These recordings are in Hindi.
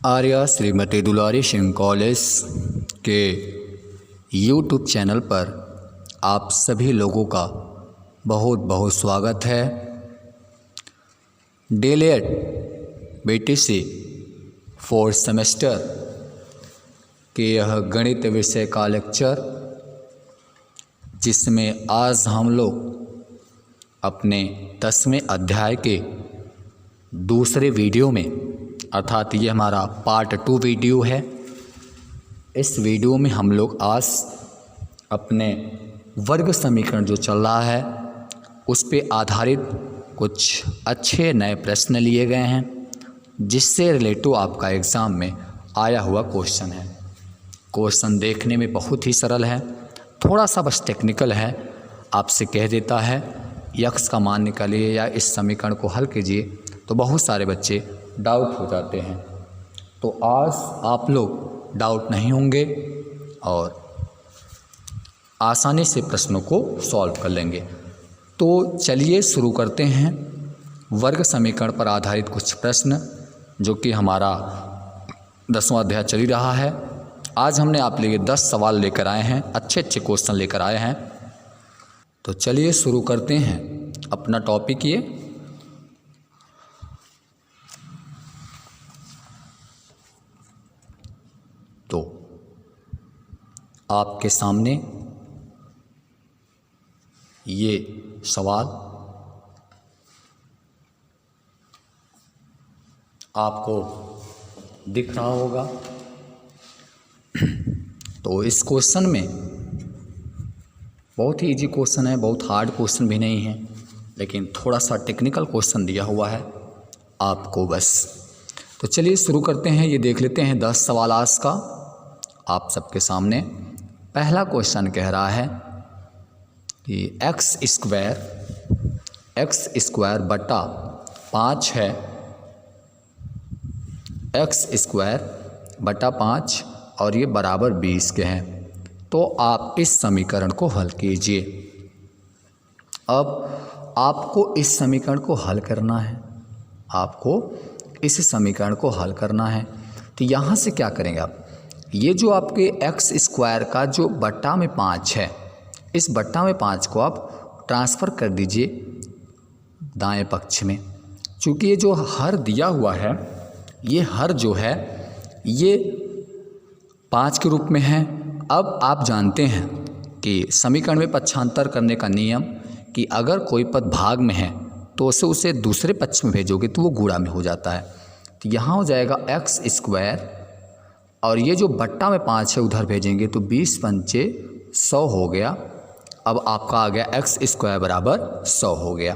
आर्या श्रीमती दुलारी सिंह कॉलेज के यूट्यूब चैनल पर आप सभी लोगों का बहुत बहुत स्वागत है। डीएलएड बीटीसी फोर्थ सेमेस्टर के यह गणित विषय का लेक्चर, जिसमें आज हम लोग अपने 10वें अध्याय के दूसरे वीडियो में, अर्थात ये हमारा पार्ट 2 वीडियो है। इस वीडियो में हम लोग आज अपने वर्ग समीकरण जो चल रहा है उस पे आधारित कुछ अच्छे नए प्रश्न लिए गए हैं, जिससे रिलेटिव आपका एग्ज़ाम में आया हुआ क्वेश्चन है। क्वेश्चन देखने में बहुत ही सरल है, थोड़ा सा बस टेक्निकल है। आपसे कह देता है यक्स का मान निकालिए या इस समीकरण को हल कीजिए, तो बहुत सारे बच्चे डाउट हो जाते हैं। तो आज आप लोग डाउट नहीं होंगे और आसानी से प्रश्नों को सॉल्व कर लेंगे। तो चलिए शुरू करते हैं वर्ग समीकरण पर आधारित कुछ प्रश्न, जो कि हमारा 10वां अध्याय चल ही रहा है। आज हमने आप लिए 10 सवाल लेकर आए हैं, अच्छे अच्छे क्वेश्चन लेकर आए हैं। तो चलिए शुरू करते हैं अपना टॉपिक। ये तो आपके सामने ये सवाल आपको दिख रहा होगा। तो इस क्वेश्चन में बहुत ही इजी क्वेश्चन है, बहुत हार्ड क्वेश्चन भी नहीं है, लेकिन थोड़ा सा टेक्निकल क्वेश्चन दिया हुआ है आपको बस। तो चलिए शुरू करते हैं। ये देख लेते हैं 10 सवाल आज का आप सबके सामने। पहला क्वेश्चन कह रहा है कि एक्स स्क्वायर बटा 5 है, एक्स स्क्वायर बटा 5 और ये बराबर 20 के हैं। तो आप इस समीकरण को हल कीजिए। अब आपको इस समीकरण को हल करना है, आपको इस समीकरण को हल करना है। तो यहाँ से क्या करेंगे आप, ये जो आपके एक्स स्क्वायर का जो बट्टा में 5 है, इस बट्टा में 5 को आप ट्रांसफ़र कर दीजिए दाएं पक्ष में। चूँकि ये जो हर दिया हुआ है, ये हर जो है ये 5 के रूप में है। अब आप जानते हैं कि समीकरण में पक्षांतर करने का नियम, कि अगर कोई पद भाग में है तो उसे दूसरे पक्ष में भेजोगे तो वो गुणा में हो जाता है। तो यहाँ हो जाएगा एक्स स्क्वायर और ये जो बट्टा में 5 है उधर भेजेंगे तो 20 पंचे 100 हो गया। अब आपका आ गया एक्स स्क्वायर बराबर 100 हो गया।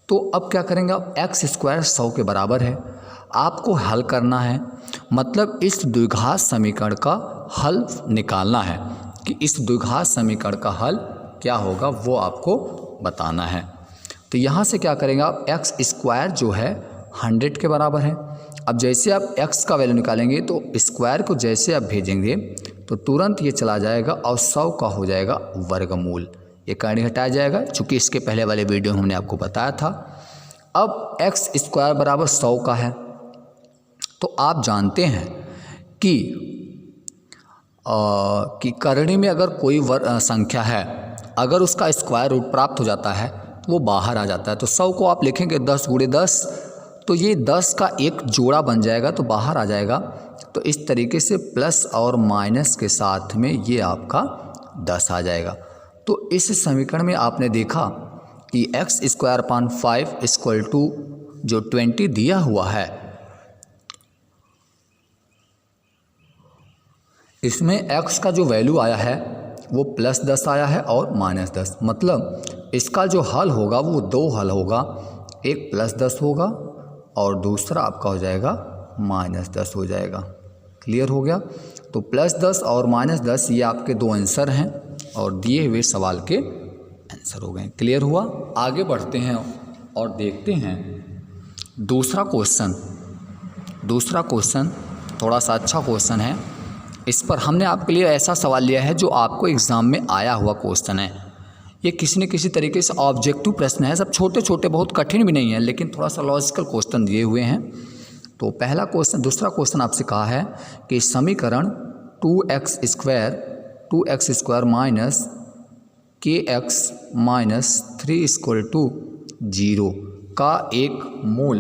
तो अब क्या करेंगे आप, एक्स स्क्वायर 100 के बराबर है, आपको हल करना है। मतलब इस द्विघात समीकरण का हल निकालना है, कि इस द्विघात समीकरण का हल क्या होगा वो आपको बताना है। तो यहाँ से क्या करेंगे आप, एक्स स्क्वायर जो है 100 के बराबर है। अब जैसे आप x का वैल्यू निकालेंगे तो स्क्वायर को जैसे आप भेजेंगे तो तुरंत ये चला जाएगा और 100 का हो जाएगा वर्गमूल। ये कर्ण हटाया जाएगा, चूँकि इसके पहले वाले वीडियो में हमने आपको बताया था। अब एक्स स्क्वायर बराबर 100 का है, तो आप जानते हैं कि करणी में अगर कोई संख्या है, अगर उसका स्क्वायर रूट प्राप्त हो जाता है तो वो बाहर आ जाता है। तो 100 को आप लिखेंगे 10 × 10, तो ये 10 का एक जोड़ा बन जाएगा, तो बाहर आ जाएगा। तो इस तरीके से प्लस और माइनस के साथ में ये आपका 10 आ जाएगा। तो इस समीकरण में आपने देखा कि X square upon 5 equal to जो 20 दिया हुआ है, इसमें x का जो वैल्यू आया है वो +10 आया है और -10। मतलब इसका जो हल होगा वो 2 हल होगा, एक +10 होगा और दूसरा आपका हो जाएगा -10 हो जाएगा। क्लियर हो गया। तो +10 और -10 ये आपके 2 आंसर हैं और दिए हुए सवाल के आंसर हो गए। क्लियर हुआ। आगे बढ़ते हैं और देखते हैं दूसरा क्वेश्चन। दूसरा क्वेश्चन थोड़ा सा अच्छा क्वेश्चन है। इस पर हमने आपके लिए ऐसा सवाल लिया है जो आपको एग्ज़ाम में आया हुआ क्वेश्चन है। ये किसी न किसी तरीके से ऑब्जेक्टिव प्रश्न है, सब छोटे छोटे, बहुत कठिन भी नहीं है, लेकिन थोड़ा सा लॉजिकल क्वेश्चन दिए हुए हैं। तो पहला क्वेश्चन, दूसरा क्वेश्चन आपसे कहा है कि समीकरण 2x square minus kx minus 3 equal to 0 का एक मूल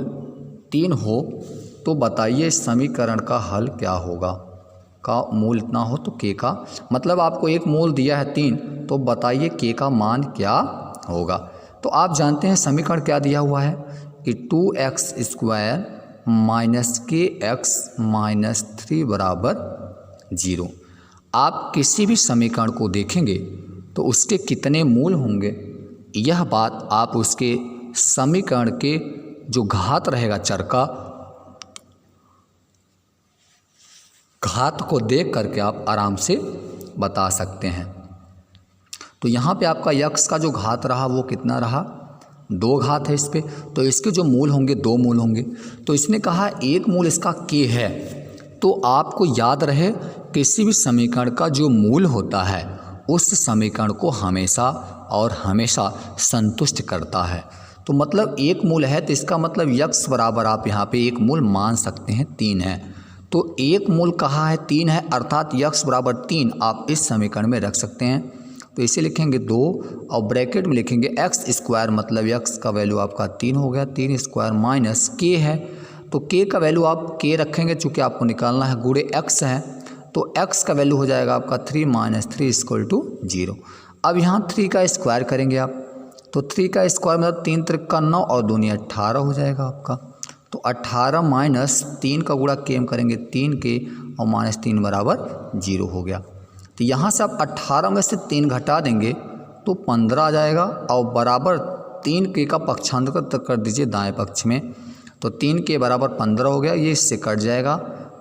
3 हो तो बताइए समीकरण का हल क्या होगा। का मूल इतना हो तो k का मतलब आपको एक मूल दिया है 3, तो बताइए k का मान क्या होगा। तो आप जानते हैं समीकरण क्या दिया हुआ है कि 2x square minus kx minus 3 बराबर 0। आप किसी भी समीकरण को देखेंगे तो उसके कितने मूल होंगे, यह बात आप उसके समीकरण के जो घात रहेगा चर का घात को देख करके आप आराम से बता सकते हैं। तो यहाँ पे आपका यक्स का जो घात रहा वो कितना रहा, 2 घात है इस पे, तो इसके जो मूल होंगे 2 मूल होंगे। तो इसने कहा एक मूल इसका k है, तो आपको याद रहे किसी भी समीकरण का जो मूल होता है उस समीकरण को हमेशा और हमेशा संतुष्ट करता है। तो मतलब एक मूल है तो इसका मतलब यक्स बराबर आप यहाँ पे एक मूल मान सकते हैं 3 है। तो एक मूल कहा है 3 है, अर्थात यक्स बराबर 3 आप इस समीकरण में रख सकते हैं। तो इसे लिखेंगे 2 और ब्रैकेट में लिखेंगे एक्स स्क्वायर, मतलब एक्स का वैल्यू आपका 3 हो गया, 3 स्क्वायर माइनस के है, तो के का वैल्यू आप के रखेंगे चूँकि आपको निकालना है, गुणे एक्स है तो एक्स का वैल्यू हो जाएगा आपका 3 माइनस 3 इक्वल टू 0। अब यहाँ 3 का स्क्वायर करेंगे आप, तो 3 का स्क्वायर मतलब 3 त्रिक का 9 और 2 18 हो जाएगा आपका। तो 18 माइनस 3 का गुणा के हम करेंगे 3 के और माइनस 3 बराबर 0 हो गया। तो यहाँ से आप 18 में से 3 घटा देंगे तो 15 आ जाएगा और बराबर 3 के का पक्षांतर कर दीजिए दाएं पक्ष में, तो 3 के बराबर 15 हो गया, ये इससे कट जाएगा।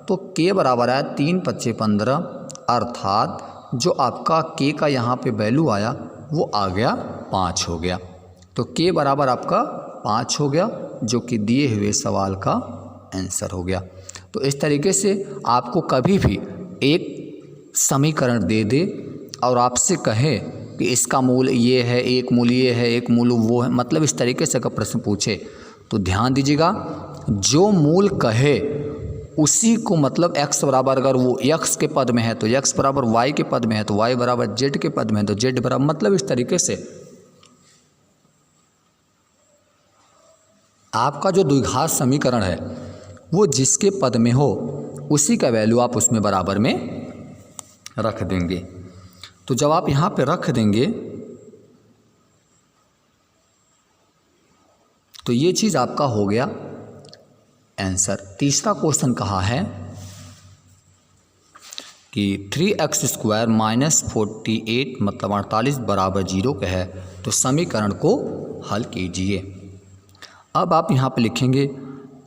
तो के बराबर आया 3 पच्चे 15, अर्थात जो आपका के का यहाँ पे वैल्यू आया वो आ गया 5 हो गया। तो के बराबर आपका 5 हो गया, जो कि दिए हुए सवाल का आंसर हो गया। तो इस तरीके से आपको कभी भी एक समीकरण दे दे और आपसे कहे कि इसका मूल ये है, एक मूल ये है, एक मूल वो है, मतलब इस तरीके से अगर प्रश्न पूछे तो ध्यान दीजिएगा, जो मूल कहे उसी को, मतलब x बराबर अगर वो x के पद में है तो x बराबर y के पद में है, तो y बराबर z के पद में है तो z बराबर, मतलब इस तरीके से आपका जो द्विघात समीकरण है वो जिसके पद में हो उसी का वैल्यू आप उसमें बराबर में रख देंगे। तो जब आप यहाँ पे रख देंगे तो ये चीज़ आपका हो गया आंसर। तीसरा क्वेश्चन कहा है कि 3x स्क्वायर माइनस 48 मतलब 48 बराबर 0 का है, तो समीकरण को हल कीजिए। अब आप यहाँ पे लिखेंगे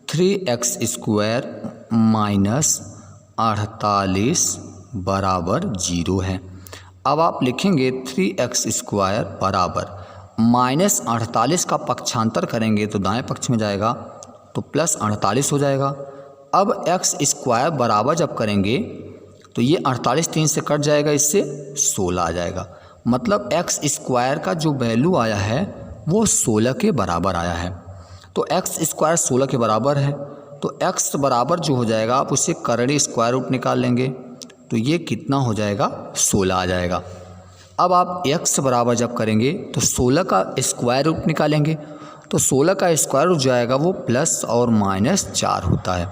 3x स्क्वायर माइनस 48 बराबर 0 है। अब आप लिखेंगे 3x स्क्वायर बराबर माइनस 48 का पक्षांतर करेंगे तो दाएं पक्ष में जाएगा तो प्लस 48 हो जाएगा। अब x स्क्वायर बराबर जब करेंगे तो ये 48 3 से कट जाएगा, इससे 16 आ जाएगा, मतलब x स्क्वायर का जो वैल्यू आया है वो 16 के बराबर आया है। तो x स्क्वायर 16 के बराबर है तो x बराबर जो हो जाएगा आप उससे करड़ी स्क्वायर रूट निकाल लेंगे, तो ये कितना हो जाएगा 16 आ जाएगा। अब आप x बराबर जब करेंगे तो 16 का स्क्वायर रूट निकालेंगे, तो 16 का स्क्वायर रूट जाएगा वो प्लस और माइनस 4 होता है।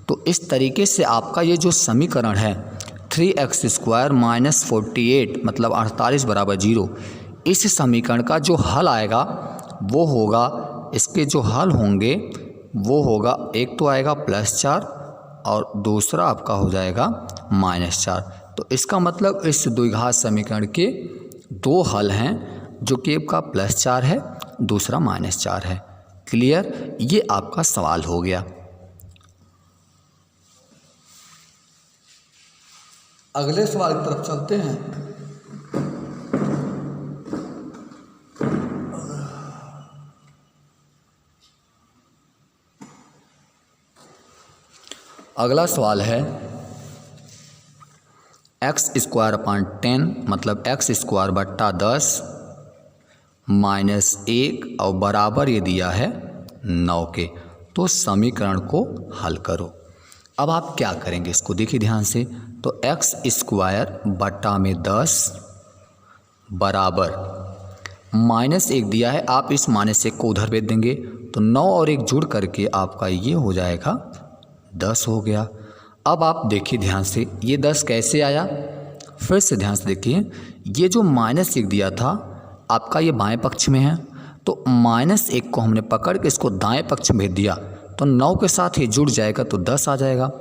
तो इस तरीके से आपका ये जो समीकरण है 3x स्क्वायर माइनस 48 मतलब 48 बराबर 0, इस समीकरण का जो हल आएगा वो होगा, इसके जो हल होंगे वो होगा, एक तो आएगा +4 और दूसरा आपका हो जाएगा -4। तो इसका मतलब इस द्विघात समीकरण के 2 हल हैं, जो कि एक का +4 है, दूसरा -4 है। क्लियर, ये आपका सवाल हो गया। अगले सवाल की तरफ चलते हैं। अगला सवाल है x स्क्वायर अपॉन 10 मतलब x स्क्वायर बट्टा 10 -1 और बराबर ये दिया है 9 के। तो समीकरण को हल करो। अब आप क्या करेंगे इसको देखिए ध्यान से। तो एक्स स्क्वायर बटा में 10 बराबर -1 दिया है, आप इस -1 को उधर भेज देंगे तो 9 और 1 जुड़ करके आपका ये हो जाएगा 10 हो गया। अब आप देखिए ध्यान से, ये 10 कैसे आया, फिर से ध्यान से देखिए। ये जो -1 दिया था आपका ये बाएं पक्ष में है, तो -1 को हमने पकड़ के इसको दाएं पक्ष में भेज दिया तो 9 के साथ ये जुड़ जाएगा तो 10 आ जाएगा।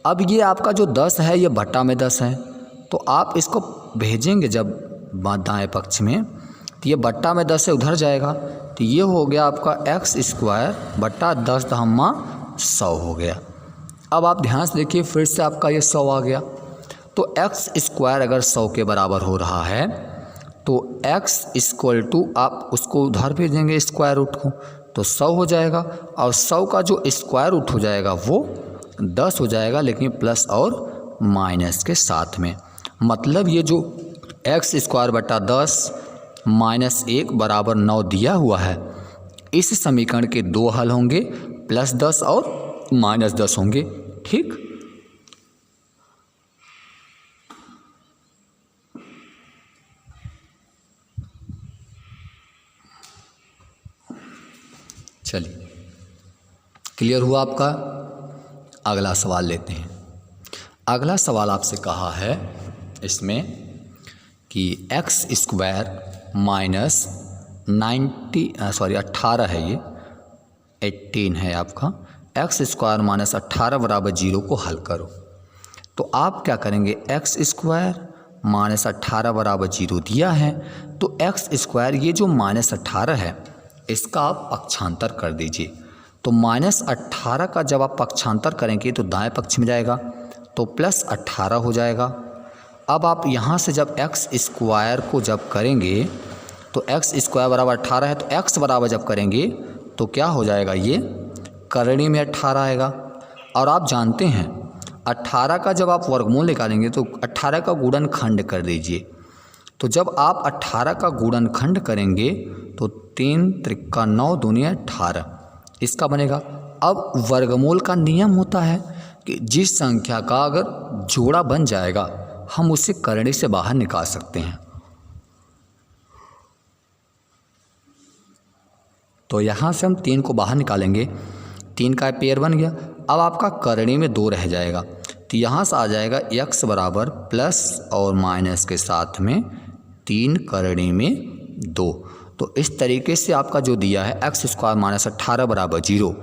अब ये आपका जो 10 है ये बटा में 10 है, तो आप इसको भेजेंगे जब दाएं पक्ष में तो ये बट्टा में 10 से उधर जाएगा, तो ये हो गया आपका एक्स स्क्वायर बट्टा 10 दहम्मा 100 हो गया। अब आप ध्यान से देखिए, फिर से आपका ये 100 आ गया। तो एक्स स्क्वायर अगर 100 के बराबर हो रहा है तो एक्स इक्वल टू आप उसको उधर भेजेंगे स्क्वायर रूट को तो 100 हो जाएगा, और 100 का जो स्क्वायर रूट हो जाएगा वो 10 हो जाएगा, लेकिन प्लस और माइनस के साथ में। मतलब ये जो एक्स स्क्वायर बटा 10 -1 बराबर 9 दिया हुआ है, इस समीकरण के 2 हल होंगे, +10 और -10 होंगे। ठीक, चलिए क्लियर हुआ आपका। अगला सवाल लेते हैं। अगला सवाल आपसे कहा है इसमें कि एक्स स्क्वायर -18 है, ये 18 है आपका। एक्स स्क्वायर -18 बराबर 0 को हल करो। तो आप क्या करेंगे, एक्स स्क्वायर -18 बराबर 0 दिया है, तो एक्स स्क्वायर ये जो -18 है इसका आप पक्षांतर कर दीजिए। तो -18 का जब आप पक्षांतर करेंगे तो दाएं पक्ष में जाएगा तो +18 हो जाएगा। अब आप यहाँ से जब एक्स स्क्वायर को जब करेंगे तो एक्स स्क्वायर बराबर 18 है, तो एक्स बराबर जब करेंगे तो क्या हो जाएगा, ये करणी में 18 आएगा। और आप जानते हैं 18 का जब आप वर्गमूल निकालेंगे तो 18 का गुणनखंड कर दीजिए। तो जब आप 18 का गुणनखंड करेंगे तो 3 त्रिका 9 दूनी 18 इसका बनेगा। अब वर्गमूल का नियम होता है कि जिस संख्या का अगर जोड़ा बन जाएगा हम उसे करणी से बाहर निकाल सकते हैं। तो यहाँ से हम 3 को बाहर निकालेंगे, 3 का पेयर बन गया। अब आपका करणी में 2 रह जाएगा, तो यहाँ से आ जाएगा x बराबर प्लस और माइनस के साथ में 3 करणी में 2। तो इस तरीके से आपका जो दिया है एक्स स्क्वायर -18 बराबर 0,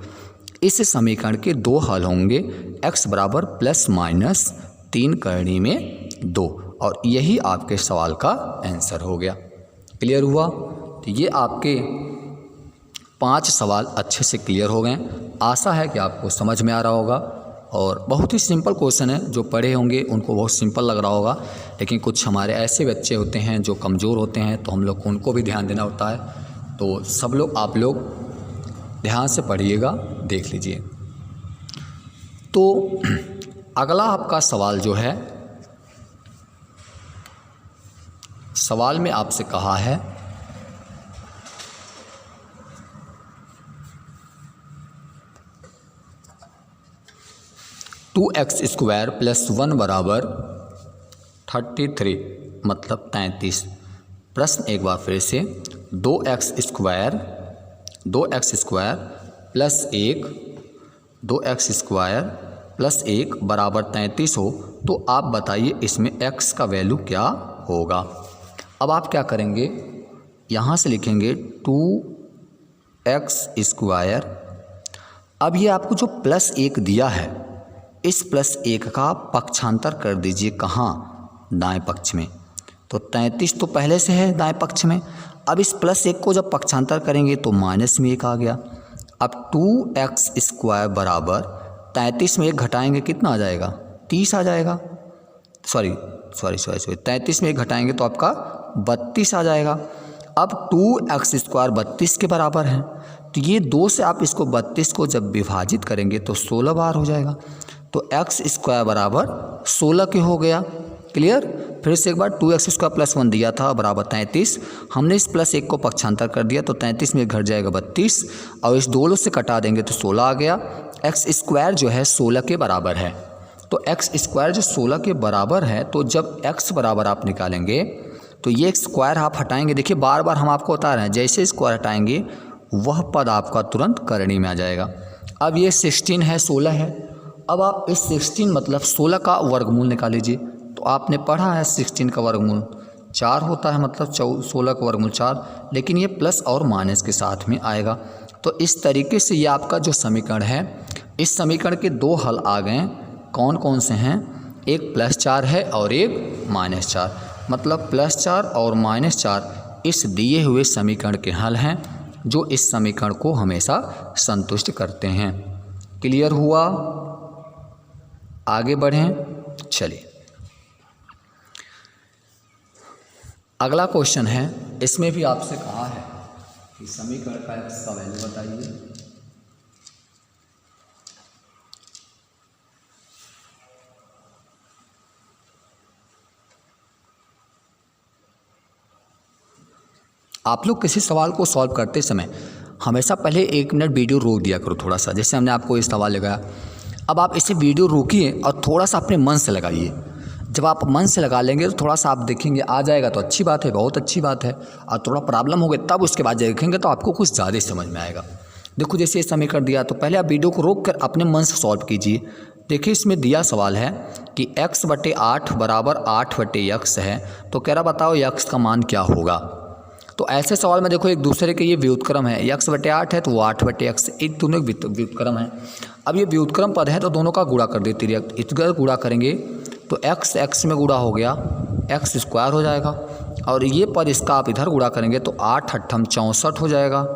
इस समीकरण के 2 हल होंगे, x बराबर ±3 करणी में 2, और यही आपके सवाल का आंसर हो गया। क्लियर हुआ। तो ये आपके 5 सवाल अच्छे से क्लियर हो गए। आशा है कि आपको समझ में आ रहा होगा, और बहुत ही सिंपल क्वेश्चन है। जो पढ़े होंगे उनको बहुत सिंपल लग रहा होगा, लेकिन कुछ हमारे ऐसे बच्चे होते हैं जो कमज़ोर होते हैं, तो हम लोग को उनको भी ध्यान देना होता है। तो सब लोग आप लोग ध्यान से पढ़िएगा, देख लीजिए। तो अगला आपका सवाल जो है, सवाल में आपसे कहा है टू एक्स स्क्वायर प्लस 1 बराबर 33 मतलब 33। प्रश्न एक बार फिर से, 2x square plus 1 2x square plus 1 बराबर 33 हो, तो आप बताइए इसमें x का वैल्यू क्या होगा। अब आप क्या करेंगे, यहाँ से लिखेंगे 2x स्क्वायर। अब ये आपको जो +1 दिया है, इस +1 का पक्षांतर कर दीजिए कहाँ, दाएं पक्ष में। तो 33 तो पहले से है दाएं पक्ष में, अब इस +1 को जब पक्षांतर करेंगे तो माइनस में 1 आ गया। अब 2x स्क्वायर बराबर 33 में 1 घटाएंगे कितना आ जाएगा, 30 आ जाएगा। सॉरी 33 में 1 घटाएंगे तो आपका 32 आ जाएगा। अब 2x स्क्वायर 32 के बराबर है, तो ये 2 से आप इसको 32 को जब विभाजित करेंगे तो 16 बार हो जाएगा। तो x स्क्वायर बराबर 16 के हो गया। क्लियर। फिर से एक बार 2x² + 1 दिया था बराबर 33, हमने इस +1 को पक्षांतर कर दिया तो 33 में घट जाएगा 32 और इस 2 से कटा देंगे तो 16 आ गया। x² जो है 16 के बराबर है, तो x² जो 16 के बराबर है तो जब x बराबर आप निकालेंगे तो ये स्क्वायर आप हटाएंगे। देखिए बार बार हम आपको बता रहे हैं जैसे स्क्वायर हटाएंगे वह पद आपका तुरंत करणी में आ जाएगा। अब ये 16 है 16 है, अब आप इस 16 मतलब 16 का वर्गमूल निकाल लीजिए। तो आपने पढ़ा है 16 का वर्गमूल 4 होता है, मतलब 16 का वर्गमूल 4, लेकिन ये प्लस और माइनस के साथ में आएगा। तो इस तरीके से ये आपका जो समीकरण है, इस समीकरण के 2 हल आ गए। कौन कौन से हैं? एक +4 है और एक -4, मतलब +4 और -4 इस दिए हुए समीकरण के हल हैं जो इस समीकरण को हमेशा संतुष्ट करते हैं। क्लियर हुआ? आगे बढ़ें। चलिए अगला क्वेश्चन है, इसमें भी आपसे कहा है कि समीकरण का x का वैल्यू बताइए। आप लोग किसी सवाल को सॉल्व करते समय हमेशा पहले 1 मिनट वीडियो रोक दिया करो थोड़ा सा। जैसे हमने आपको ये सवाल लगाया, अब आप इसे वीडियो रोकिए और थोड़ा सा अपने मन से लगाइए। जब आप मन से लगा लेंगे तो थोड़ा सा आप देखेंगे आ जाएगा तो अच्छी बात है, बहुत अच्छी बात है, और थोड़ा प्रॉब्लम हो गई तब उसके बाद देखेंगे तो आपको कुछ ज़्यादा समझ में आएगा। देखो जैसे ये समीकरण दिया तो पहले आप वीडियो को रोक कर अपने मन से सॉल्व कीजिए। देखिए इसमें दिया सवाल है कि x/8 बराबर 8/x है, तो कह रहा बताओ x का मान क्या होगा। तो ऐसे सवाल में देखो एक दूसरे के ये व्युत्क्रम है, x/8 है तो वो 8/x, एक दोनों व्युत्क्रम है। अब ये व्युत्क्रम पद है तो दोनों का गुणा कर देते हैं, इधर गुणा करेंगे तो x में गुणा हो गया x² हो जाएगा, और ये पद इसका आप इधर गुणा करेंगे तो 8 × 8 = 64 हो जाएगा,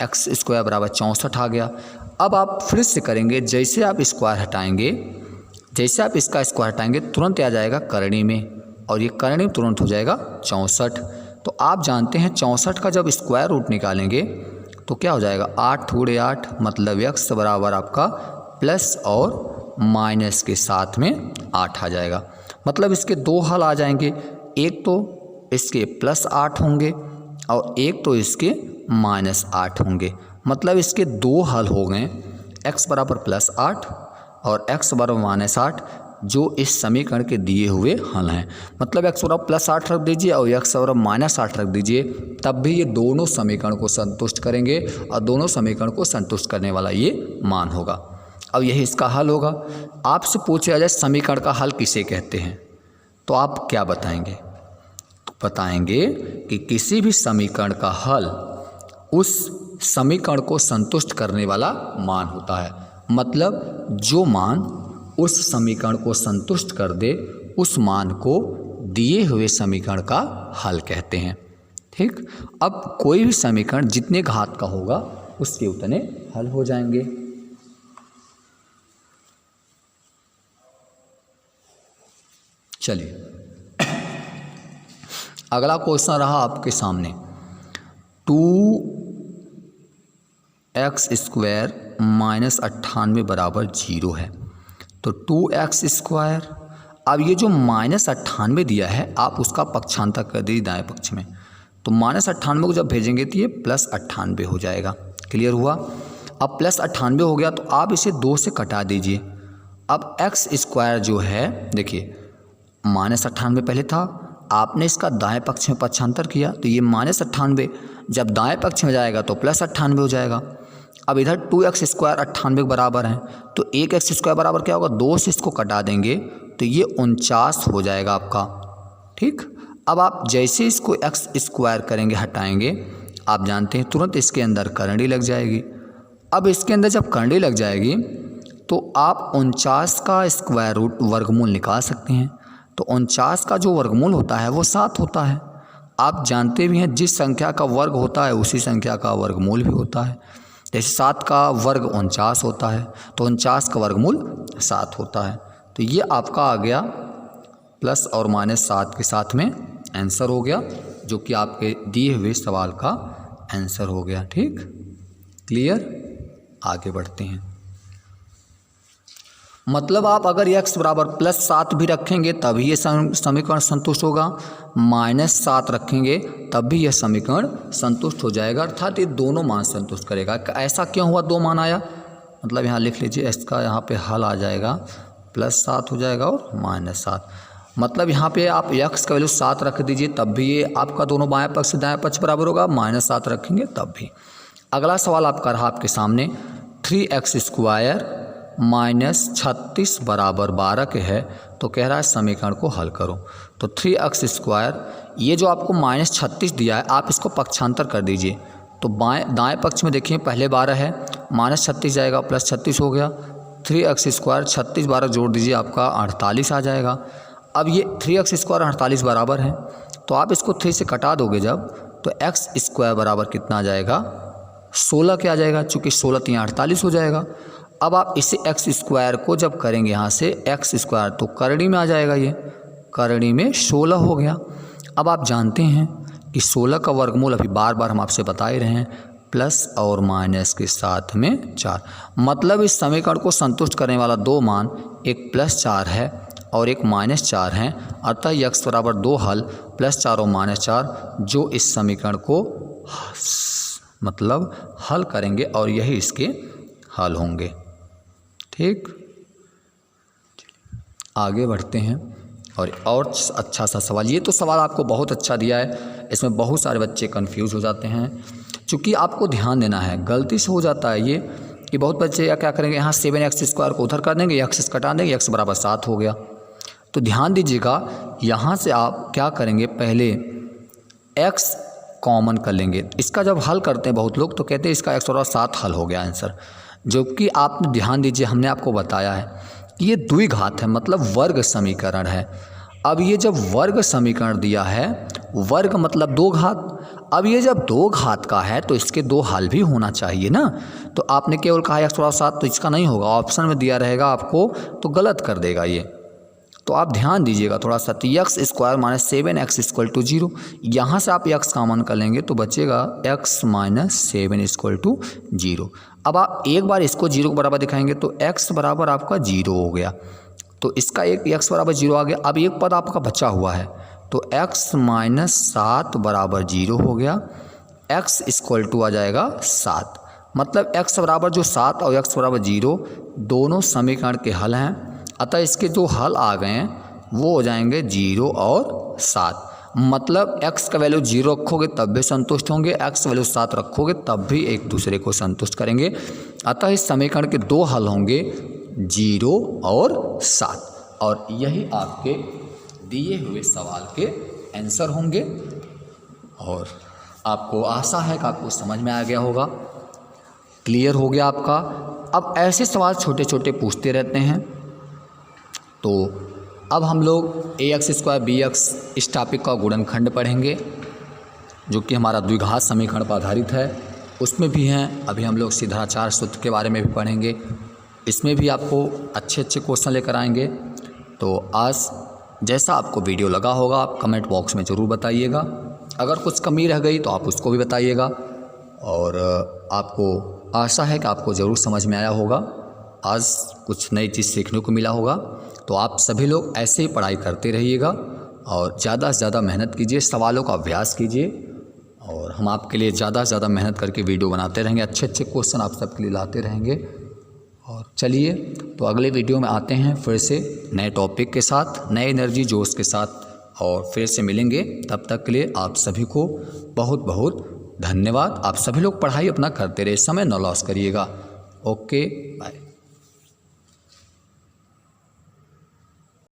x² बराबर 64 आ गया। अब आप फिर से करेंगे, जैसे आप स्क्वायर हटाएंगे, जैसे आप इसका स्क्वायर हटाएंगे तुरंत आ जाएगा करणी में, और ये करणी में तुरंत हो जाएगा 64। तो आप जानते हैं 64 का जब स्क्वायर रूट निकालेंगे तो क्या हो जाएगा 8 × 8 मतलब x बराबर आपका प्लस और माइनस के साथ में 8 आ जाएगा। मतलब इसके 2 हल आ जाएंगे, एक तो इसके +8 होंगे और एक तो इसके -8 होंगे। मतलब इसके 2 हल हो गए, x बराबर +8 और x बराबर -8, जो इस समीकरण के दिए हुए हल हैं। मतलब x बराबर +8 रख दीजिए और x बराबर -8 रख दीजिए, तब भी ये दोनों समीकरण को संतुष्ट करेंगे और दोनों समीकरण को संतुष्ट करने वाला ये मान होगा। अब यही इसका हल होगा। आपसे पूछा जाए समीकरण का हल किसे कहते हैं, तो आप क्या बताएंगे? तो बताएंगे कि किसी भी समीकरण का हल उस समीकरण को संतुष्ट करने वाला मान होता है। मतलब जो मान उस समीकरण को संतुष्ट कर दे, उस मान को दिए हुए समीकरण का हल कहते हैं। ठीक, अब कोई भी समीकरण जितने घात का होगा उसके उतने हल हो जाएंगे। चलिए अगला क्वेश्चन रहा आपके सामने, 2x² -98 बराबर 0 है। तो 2x², अब ये जो -98 दिया है आप उसका पक्षांतर कर दीजिए दाएं पक्ष में, तो -98 को जब भेजेंगे तो ये +98 हो जाएगा। क्लियर हुआ? अब +98 हो गया तो आप इसे 2 से कटा दीजिए। अब x² जो है, देखिए -98 पहले था, आपने इसका दाएं पक्ष में पक्षांतर किया तो ये -98 जब दाएं पक्ष में जाएगा तो +98 हो जाएगा। अब इधर 2x² 98 के बराबर है, तो 1x² बराबर क्या होगा, 2 से इसको कटा देंगे तो ये 49 हो जाएगा आपका। ठीक, अब आप जैसे इसको x² करेंगे, हटाएंगे, आप जानते हैं तुरंत इसके अंदर करणी लग जाएगी। अब इसके अंदर जब करणी लग जाएगी तो आप 49 का स्क्वायर रूट वर्गमूल निकाल सकते हैं। तो 49 का जो वर्गमूल होता है वो 7 होता है। आप जानते भी हैं जिस संख्या का वर्ग होता है उसी संख्या का वर्गमूल भी होता है। जैसे 7 का वर्ग 49 होता है तो 49 का वर्गमूल 7 होता है। तो ये आपका आ गया प्लस और -7 के साथ में आंसर हो गया, जो कि आपके दिए हुए सवाल का आंसर हो गया। ठीक, क्लियर? आगे बढ़ते हैं। मतलब आप अगर x बराबर +7 भी रखेंगे तभी ये समीकरण संतुष्ट होगा, -7 रखेंगे तब भी यह समीकरण संतुष्ट हो जाएगा, अर्थात ये दोनों मान संतुष्ट करेगा। ऐसा क्यों हुआ, 2 मान आया, मतलब यहाँ लिख लीजिए इसका यहाँ पे हल आ जाएगा +7 हो जाएगा और -7। मतलब यहाँ पे आप x का वैल्यू 7 रख दीजिए तब भी ये आपका दोनों बाएं पक्ष से दाएं पक्ष बराबर होगा, -7 रखेंगे तब भी। अगला सवाल आपका रहा आपके सामने 3x² -36 बराबर 12 के है, तो कह रहा है समीकरण को हल करो। तो 3x², ये जो आपको -36 दिया है आप इसको पक्षांतर कर दीजिए। तो दाएं पक्ष में देखिए पहले 12 है, -36 जाएगा +36 हो गया, 3x² 36 12 जोड़ दीजिए आपका 48 आ जाएगा। अब ये 3x² 48 बराबर है, तो आप इसको 3 से कटा दोगे जब, तो x² बराबर कितना आ जाएगा, 16 के आ जाएगा, चूँकि 16 3 48 हो जाएगा। अब आप इसे x² को जब करेंगे यहाँ से x² तो करड़ी में आ जाएगा, ये करड़ी में 16 हो गया। अब आप जानते हैं कि 16 का वर्गमूल अभी बार बार हम आपसे बता ही रहे हैं, प्लस और माइनस के साथ में 4, मतलब इस समीकरण को संतुष्ट करने वाला 2 मान एक +4 है और एक -4 हैं, अतः x बराबर 2 हल +4 और -4 जो इस समीकरण को मतलब हल करेंगे और यही इसके हल होंगे। ठीक, आगे बढ़ते हैं और अच्छा सा सवाल। ये तो सवाल आपको बहुत अच्छा दिया है, इसमें बहुत सारे बच्चे कंफ्यूज हो जाते हैं, क्योंकि आपको ध्यान देना है, गलती से हो जाता है ये कि बहुत बच्चे या क्या करेंगे, यहाँ 7x² को उधर कर देंगे, x कटा देंगे, x बराबर 7 हो गया। तो ध्यान दीजिएगा, यहाँ से आप क्या करेंगे, पहले x कॉमन कर लेंगे। इसका जब हल करते हैं बहुत लोग तो कहते हैं इसका x बराबर 7 हल हो गया आंसर, जो कि आप ध्यान दीजिए हमने आपको बताया है कि ये द्विघात है, मतलब वर्ग समीकरण है। अब ये जब वर्ग समीकरण दिया है, वर्ग मतलब 2 घात, अब ये जब 2 घात का है तो इसके 2 हल भी होना चाहिए ना। तो आपने केवल कहा x बराबर 7, तो इसका नहीं होगा, ऑप्शन में दिया रहेगा आपको तो गलत कर देगा ये। तो आप ध्यान दीजिएगा थोड़ा सा, x² - 7x = 0, यहाँ से आप x कॉमन कर लेंगे तो बचेगा x - 7 = 0। अब आप एक बार इसको 0 के बराबर दिखाएंगे तो x बराबर आपका 0 हो गया, तो इसका एक x बराबर 0 आ गया। अब एक पद आपका बचा हुआ है, तो x - 7 बराबर 0 हो गया, x = आ जाएगा 7, मतलब x बराबर जो 7 और x बराबर 0 दोनों समीकरण के हल हैं, अतः इसके जो हल आ गए हैं वो हो जाएंगे 0 और 7। मतलब x का वैल्यू 0 रखोगे तब भी संतुष्ट होंगे, x वैल्यू 7 रखोगे तब भी एक दूसरे को संतुष्ट करेंगे, अतः इस समीकरण के 2 हल होंगे 0 और 7, और यही आपके दिए हुए सवाल के आंसर होंगे। और आपको आशा है कि आपको समझ में आ गया होगा, क्लियर हो गया आपका। अब ऐसे सवाल छोटे छोटे पूछते रहते हैं, तो अब हम लोग ax² bx इस टॉपिक का गुणनखंड पढ़ेंगे, जो कि हमारा द्विघात समीकरण पर आधारित है, उसमें भी हैं। अभी हम लोग सिद्धाचार सूत्र के बारे में भी पढ़ेंगे, इसमें भी आपको अच्छे अच्छे क्वेश्चन लेकर आएंगे। तो आज जैसा आपको वीडियो लगा होगा आप कमेंट बॉक्स में ज़रूर बताइएगा, अगर कुछ कमी रह गई तो आप उसको भी बताइएगा, और आपको आशा है कि आपको ज़रूर समझ में आया होगा, आज कुछ नई चीज़ सीखने को मिला होगा। तो आप सभी लोग ऐसे ही पढ़ाई करते रहिएगा और ज़्यादा से ज़्यादा मेहनत कीजिए, सवालों का अभ्यास कीजिए, और हम आपके लिए ज़्यादा से ज़्यादा मेहनत करके वीडियो बनाते रहेंगे, अच्छे अच्छे क्वेश्चन आप सबके लिए लाते रहेंगे। और चलिए, तो अगले वीडियो में आते हैं फिर से नए टॉपिक के साथ, नए एनर्जी जोश के साथ, और फिर से मिलेंगे। तब तक के लिए आप सभी को बहुत बहुत धन्यवाद। आप सभी लोग पढ़ाई अपना करते रहे, समय न लॉस करिएगा। Okay, bye.